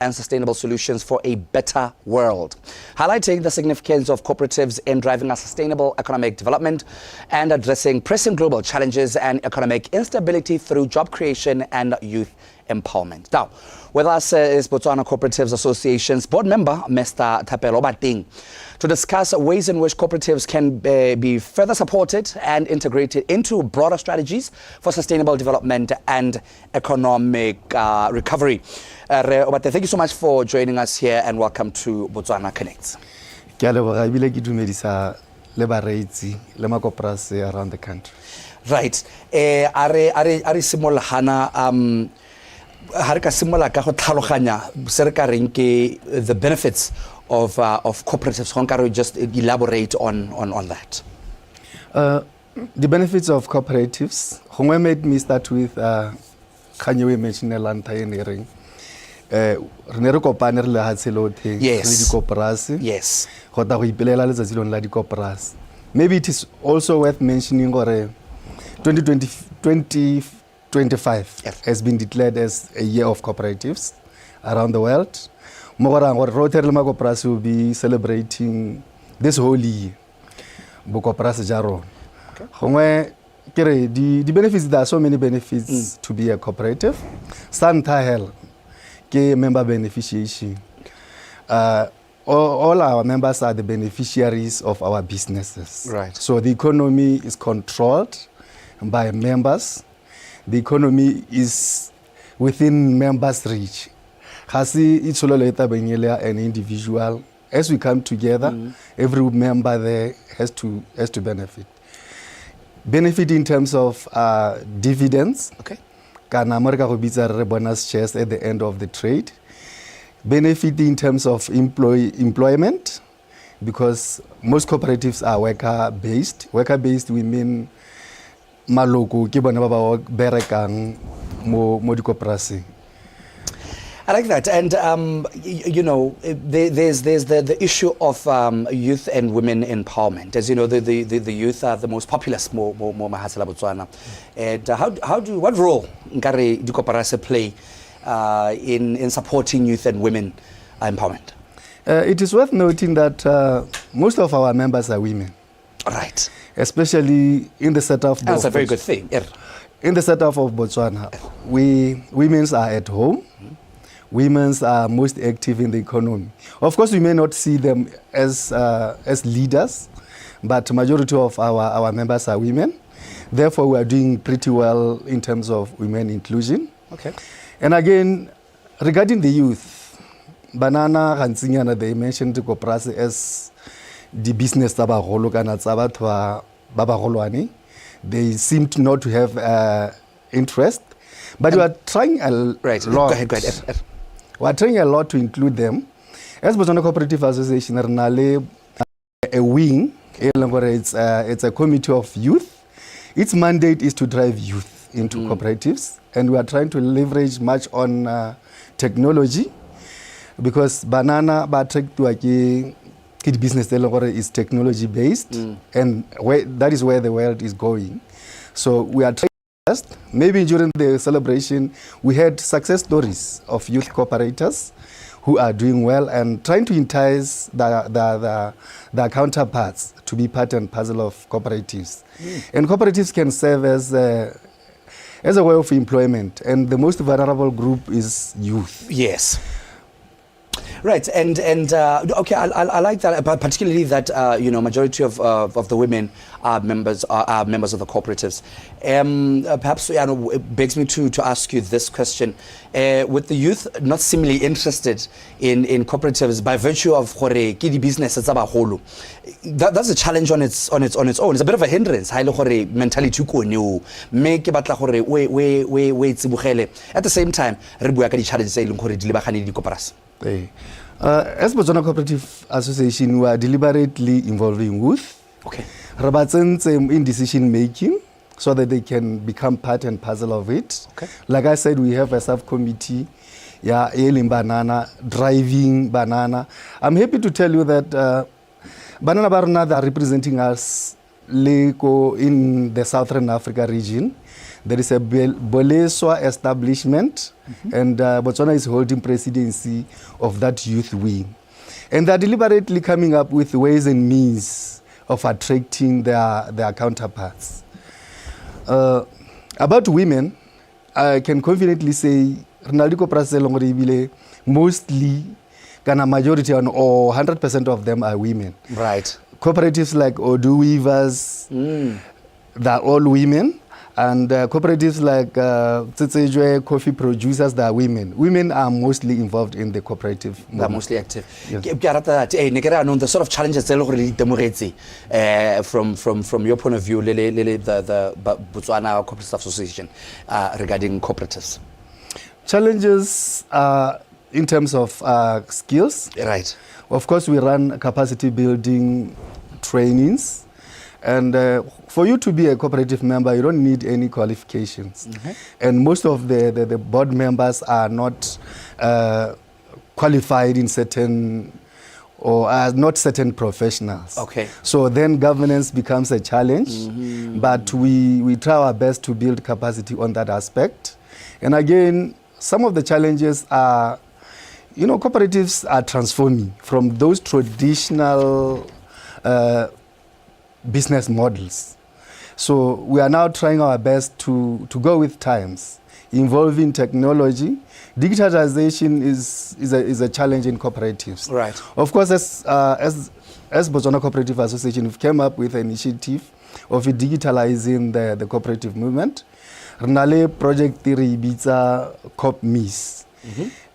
and sustainable solutions for a better world, highlighting the significance of cooperatives in driving a sustainable economic development and addressing pressing global challenges and economic instability through job creation and youth empowerment. Now, with us is Botswana Cooperatives Association's board member, Mr. Thapelo Obateng, to discuss ways in which cooperatives can be further supported and integrated into broader strategies for sustainable development and economic recovery. Obateng, thank you so much for joining us here and welcome to Botswana Connects. Around the country. Right. Are simola hana harika simola ka go tlhaloganya se re ka reng ke the benefits of cooperatives. Can you just elaborate on that? The benefits of cooperatives. Hongwe made me start with Kanyewe mentioned Lantayenering. Renero kopane re ha tselote yes. Yes. Gota go ipelela le tsatsilong la dikoperasi. Maybe it is also worth mentioning gore 2025 has been declared as a year of cooperatives around the world. Mogorang gore Rotary le makoperasi will be celebrating this whole year. Bokoperasi jaro. Gongwe kere the benefits, there are so many benefits to be a cooperative. Santahel ke member beneficiation. All our members are the beneficiaries of our businesses. Right. So the economy is controlled by members. The economy is within members' reach. Hasi itsololeta benyela an individual. As we come together, every member there has to benefit. Benefit in terms of dividends. Okay. Kana America go bitsa re bonus shares at the end of the trade. Benefit in terms of employment, because most cooperatives are worker-based. Worker-based, we mean maloko ke bona ba ba berekang mo dikoperasi. I like that, and you know, there's the issue of youth and women empowerment. As you know, the youth are the most populous mo mahatla Botswana. And what role nkare dikoperasi play in supporting youth and women empowerment? It is worth noting that most of our members are women. Right. Especially in the setup. That's a very good thing. Yeah. In the setup of Botswana, women are at home. Women are most active in the economy. Of course, we may not see them as leaders, but majority of our members are women. Therefore, we are doing pretty well in terms of women inclusion. Okay. And again, regarding the youth, Banana Hansinyana, they mentioned the cooperatives as the business tabaholo kana tsabatwa babaholoani. They seem to not to have interest, but we are trying a lot. Go ahead. We are trying a lot to include them. As Botswana Cooperative Association, a wing, it's a committee of youth. Its mandate is to drive youth into cooperatives, and we are trying to leverage much on technology, because banana batrek to a business is technology based, and that is where the world is going. So we are trying. Maybe during the celebration, we had success stories of youth cooperators who are doing well and trying to entice the counterparts to be part and parcel of cooperatives. And cooperatives can serve as a way of employment, and the most vulnerable group is youth. Yes. Right, and okay, I like that, but particularly that you know, majority of the women are members of the cooperatives. Perhaps it begs me to ask you this question: with the youth not seemingly interested in cooperatives by virtue of business, that's a challenge on its own. It's a bit of a hindrance. Mentality at the same time, as Botswana Cooperative Association, we are deliberately involving youth. Okay. In decision making, so that they can become part and parcel of it. Okay. Like I said, we have a subcommittee, banana, driving banana. I'm happy to tell you that Banana Barna are representing us in the Southern Africa region. There is a Boleswa establishment, and Botswana is holding presidency of that youth wing. And they're deliberately coming up with ways and means of attracting their counterparts. About women, I can confidently say mostly a majority or 100% of them are women. Right. Cooperatives like Odu Weavers, they're all women. And cooperatives like Tsetsejwe coffee producers, they are women. Women are mostly involved in the cooperative movement. They're mostly active. Yes. The sort of challenges from your point of view, the Botswana Cooperative Association, regarding cooperatives. Challenges in terms of skills. Right. Of course, we run capacity building trainings. And for you to be a cooperative member, you don't need any qualifications. And most of the board members are not qualified in certain or are not certain professionals. Okay. So then governance becomes a challenge. But we try our best to build capacity on that aspect. And again, some of the challenges are, cooperatives are transforming from those traditional business models. So we are now trying our best to go with times, involving technology. Digitalization is a challenge in cooperatives. Right. Of course, as Botswana Cooperative Association, we've come up with an initiative of digitalizing the cooperative movement. Renale project Ibitsa economies.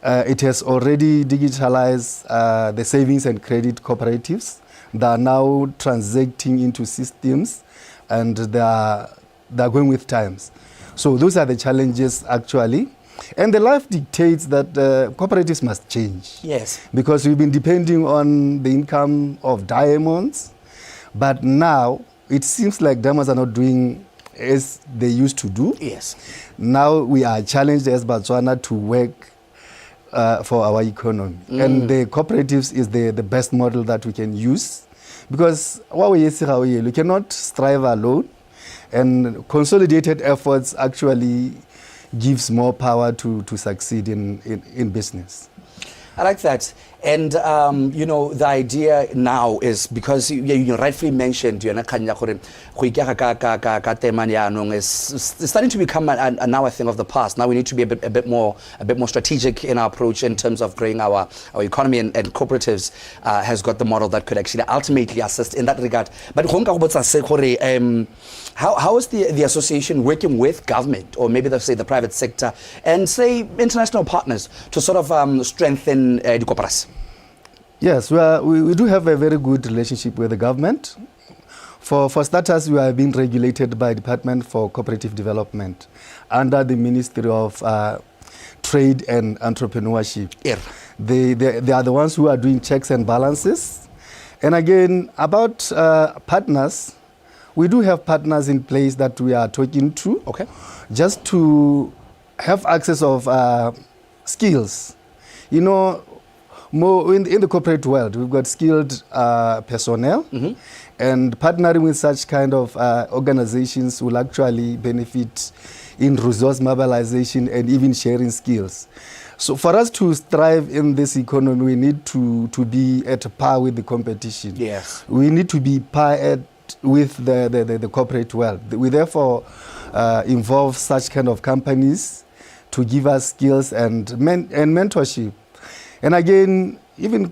It has already digitalized the savings and credit cooperatives. They are now transacting into systems, and they are going with times. So those are the challenges actually. And the life dictates that cooperatives must change. Yes. Because we've been depending on the income of diamonds, but now it seems like diamonds are not doing as they used to do. Yes. Now we are challenged as Botswana to work for our economy. And the cooperatives is the best model that we can use, because we cannot strive alone, and consolidated efforts actually gives more power to succeed in business. I like that. And, the idea now is, because you rightfully mentioned, is starting to become now a thing of the past. Now we need to be a bit more strategic in our approach in terms of growing our economy, and cooperatives has got the model that could actually ultimately assist in that regard. But how is the association working with government, or maybe let's say the private sector, and say international partners, to sort of strengthen the cooperatives? Yes, we do have a very good relationship with the government. For starters, we are being regulated by Department for Cooperative Development under the Ministry of Trade and Entrepreneurship. Yeah. They are the ones who are doing checks and balances. And again, about partners, we do have partners in place that we are talking to. Okay. Just to have access of skills. More in the corporate world, we've got skilled personnel, and partnering with such kind of organizations will actually benefit in resource mobilization and even sharing skills. So for us to thrive in this economy, we need to be at par with the competition. Yes. We need to be par with the corporate world. We therefore involve such kind of companies to give us skills and mentorship. And again, even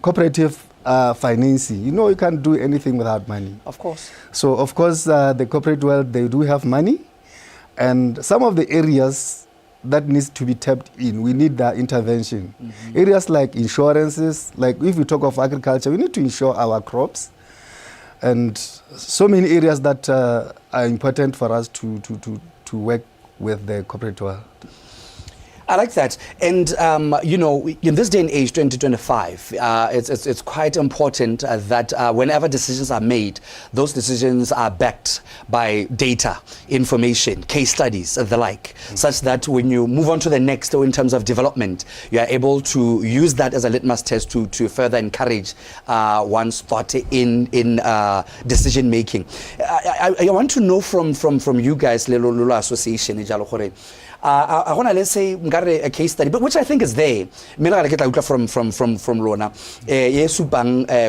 cooperative financing, you can't do anything without money. Of course. So, of course, the corporate world, they do have money. And some of the areas that needs to be tapped in, we need the intervention. Areas like insurances, like if we talk of agriculture, we need to insure our crops. And so many areas that are important for us to work with the corporate world. I like that. And, you know, in this day and age, 2025, it's quite important that whenever decisions are made, those decisions are backed by data, information, case studies, the like, such that when you move on to the next in terms of development, you are able to use that as a litmus test to further encourage one's thought in decision making. I want to know from you guys, Lolo Association, I want to, let's say, a case study, but which I think is there. From Lona,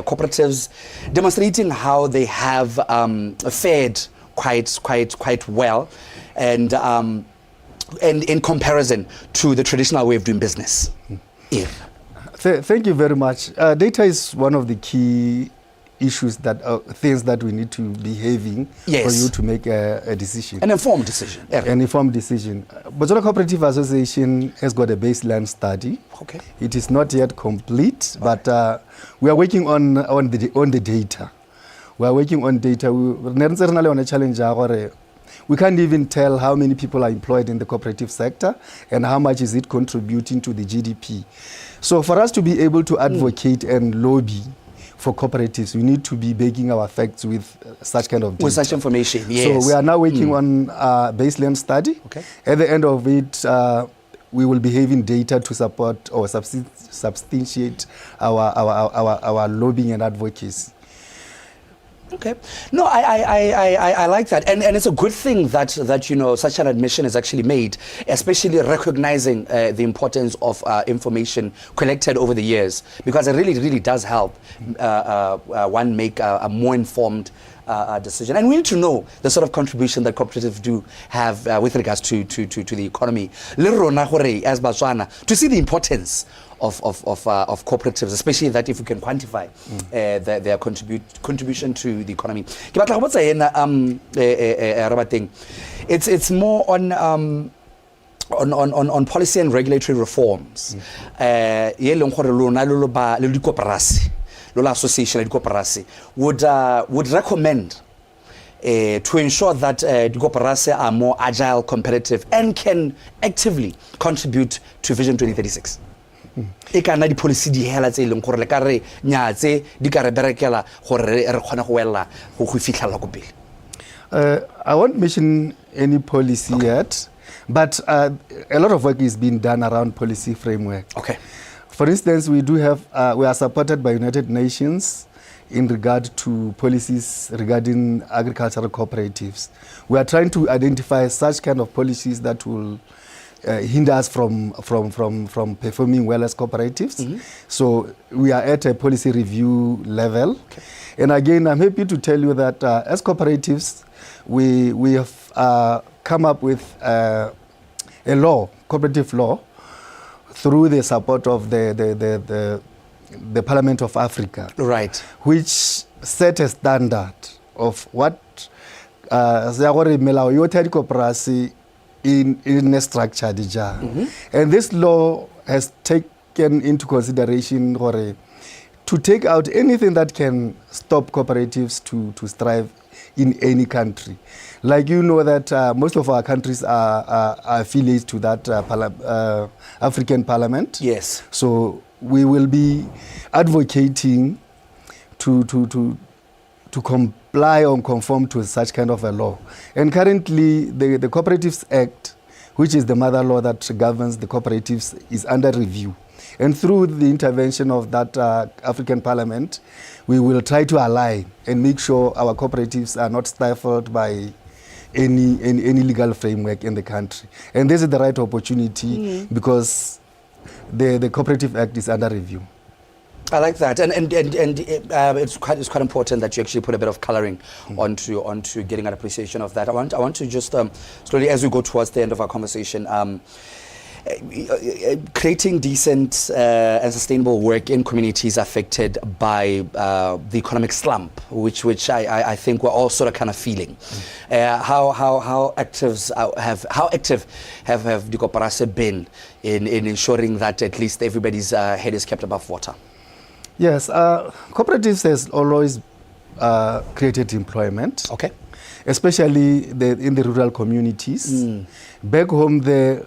cooperatives demonstrating how they have fared quite well, and in comparison to the traditional way of doing business. Yeah. Thank you very much. Data is one of the key issues that things that we need to be having for you to make a decision. An informed decision. An informed decision. Botswana Cooperative Association has got a baseline study. Okay. It is not yet complete, but we are working on the data. We are working on data. We're on a challenge. We can't even tell how many people are employed in the cooperative sector and how much is it contributing to the GDP. So for us to be able to advocate and lobby for cooperatives, we need to be backing our facts with such kind of data. With such information, yes. So we are now working on a baseline study. Okay. At the end of it, we will be having data to support or substantiate our lobbying and advocacy. Okay. No, I like that, and it's a good thing that you know such an admission is actually made, especially recognizing the importance of information collected over the years, because it really does help one make a more informed decision. And we need to know the sort of contribution that cooperatives do have with regards to the economy. As Botswana, to see the importance of cooperatives, especially that if we can quantify their contribution to the economy. It's more on policy and regulatory reforms. Lola Association and Cooperatives would recommend to ensure that the Cooperatives are more agile, competitive, and can actively contribute to Vision 2036. E kana di policy di hela tse leng gore le ka re nya tse di ka re berekela gore re kgona go wella go fitlhela go pele. I won't mention any policy yet, but a lot of work is being done around policy framework. Okay. For instance, we do have we are supported by United Nations in regard to policies regarding agricultural cooperatives. We are trying to identify such kind of policies that will hinder us from performing well as cooperatives. So we are at a policy review level. Okay. And again, I'm happy to tell you that as cooperatives, we have come up with a law, cooperative law, through the support of the Parliament of Africa. Right. Which set a standard of what in a structure. And this law has taken into consideration to take out anything that can stop cooperatives to strive in any country. Like you know that most of our countries are affiliated to that African Parliament. Yes. So we will be advocating to comply or conform to such kind of a law. And currently, the Cooperatives Act, which is the mother law that governs the cooperatives, is under review. And through the intervention of that African Parliament, we will try to align and make sure our cooperatives are not stifled by any legal framework in the country. And this is the right opportunity because the Cooperative Act is under review. I like that, and it's quite important that you actually put a bit of coloring onto getting an appreciation of that. I want to just slowly, as we go towards the end of our conversation, creating decent and sustainable work in communities affected by the economic slump, which I think we're all sort of kind of feeling. How active have the Cooperatives been in ensuring that at least everybody's head is kept above water? Yes, cooperatives has always created employment. Okay. Especially in the rural communities. Back home there,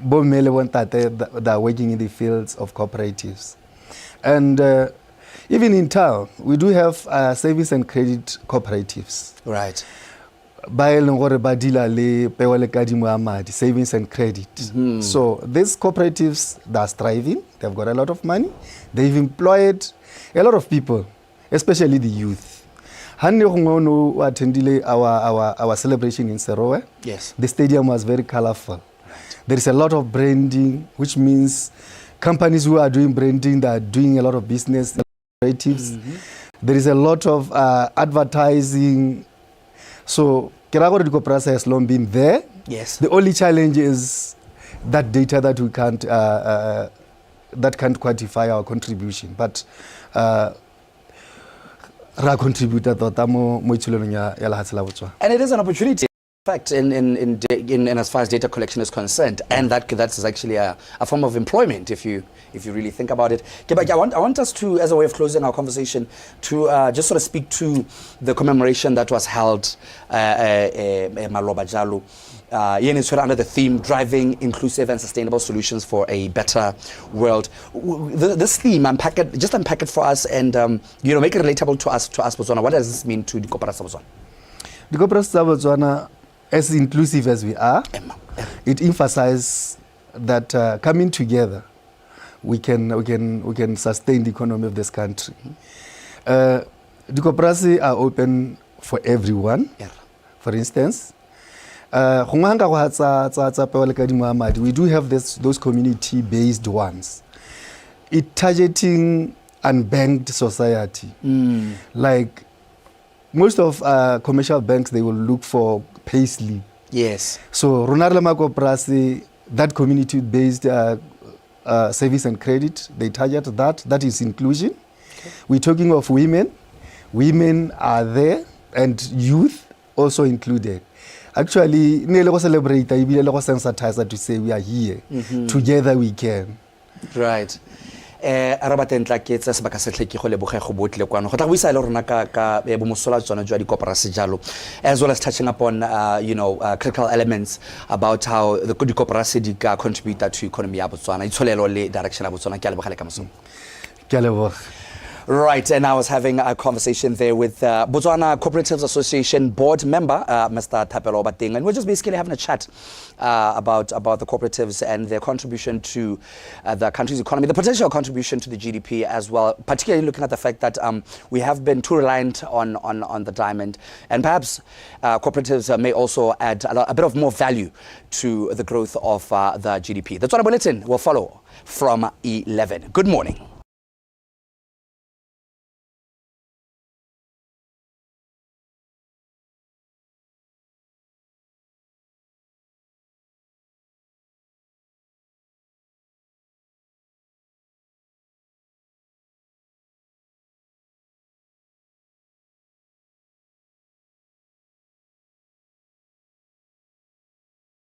bommele bontate that are working in the fields of cooperatives. And even in town, we do have savings and credit cooperatives. Right. Ba e leng gore ba dila le peo le kadimo ya madi, savings and credit. So these cooperatives, they're thriving. They've got a lot of money. They've employed a lot of people, especially the youth. Hanne gongwe o attendile our celebration in Serowe. Yes. The stadium was very colorful. Right. There is a lot of branding, which means companies who are doing branding, they are doing a lot of business cooperatives. There is a lot of advertising. So Keragore Cooperatives has long been there. Yes. The only challenge is that data that we can't that can't quantify our contribution. But ra contributor tota mo itshulelong ya lehatshe la Botswana. And it is an opportunity. In fact, in as far as data collection is concerned, and that's actually a form of employment if you really think about it. I want us to, as a way of closing our conversation, to just sort of speak to the commemoration that was held Maloba Jalo. Under the theme driving inclusive and sustainable solutions for a better world. This theme, unpack it for us and make it relatable to us Botswana. What does this mean to the Cooperatives of Botswana? The Cooperatives of Botswana, as inclusive as we are, it emphasizes that coming together, we can sustain the economy of this country. The cooperatives are open for everyone. For instance, we do have those community-based ones. It targeting unbanked society. Like most of commercial banks, they will look for payslip. Yes. So Ronarlama Cooperatives, that community-based service and credit, they target that. That is inclusion. Okay. We're talking of women. Women are there, and youth also included. Actually, we celebrate, we sensitize to say we are here. Together we can. Right. Obateng tla ke tsa sebaka se tle ke go leboge go botle kwano go tla buisa le rona ka bomosola tsona jwa di cooperatives jalo, as well as touching upon critical elements about how the cooperatives di ka contribute to economy ya Botswana, itsholelo le direction ya Botswana. Ke a leboga le ka moso. Ke a leboga. Right, and I was having a conversation there with Botswana Cooperatives Association board member, Mr. Thapelo Obateng, and we're just basically having a chat about the cooperatives and their contribution to the country's economy, the potential contribution to the GDP as well, particularly looking at the fact that we have been too reliant on the diamond, and perhaps cooperatives may also add a bit of more value to the growth of the GDP. That's what Bulletin will follow from 11. Good morning.